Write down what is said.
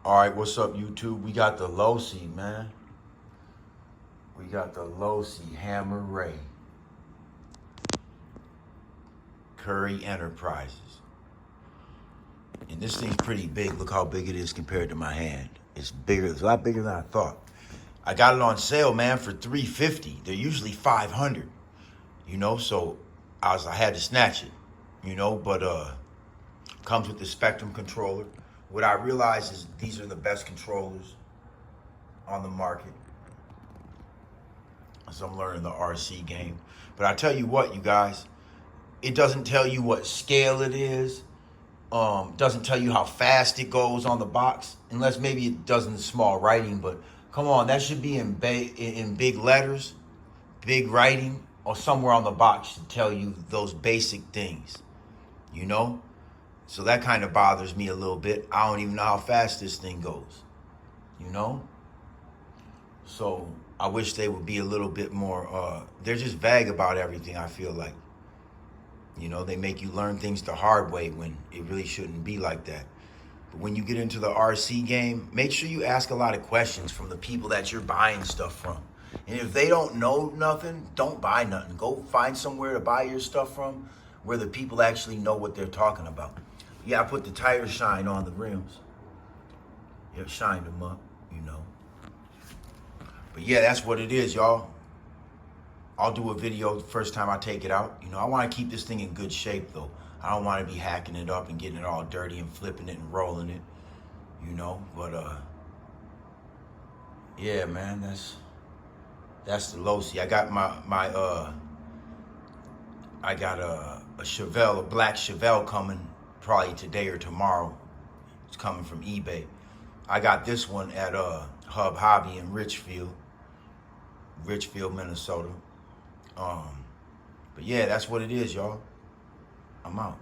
All right, what's up, YouTube? We got the Losi, man. We got the Losi Hammer Ray. Curry Enterprises. And this thing's pretty big. Look how big it is compared to my hand. It's bigger. It's a lot bigger than I thought. I got it on sale, man, for $350. They're usually $500. You know, so I had to snatch it. You know, but comes with the Spectrum controller. What I realize is these are the best controllers on the market. So I'm learning the RC game. But I tell you what, you guys, it doesn't tell you what scale it is. Doesn't tell you how fast it goes on the box, unless maybe it does in the small writing. But come on, that should be in big letters, big writing, or somewhere on the box to tell you those basic things, you know? So that kind of bothers me a little bit. I don't even know how fast this thing goes, you know? So I wish they would be a little bit more, they're just vague about everything, I feel like. You know, they make you learn things the hard way when it really shouldn't be like that. But when you get into the RC game, make sure you ask a lot of questions from the people that you're buying stuff from. And if they don't know nothing, don't buy nothing. Go find somewhere to buy your stuff from where the people actually know what they're talking about. Yeah, I put the tire shine on the rims. Yeah, shined them up, you know. But yeah, that's what it is, y'all. I'll do a video the first time I take it out. You know, I want to keep this thing in good shape, though. I don't want to be hacking it up and getting it all dirty and flipping it and rolling it, you know. But, yeah, man, that's the Losi. I got I got a Chevelle, a black Chevelle coming probably today or tomorrow. It's coming from eBay. I got this one at Hub Hobby in Richfield, Minnesota. But yeah, that's what it is, y'all. I'm out.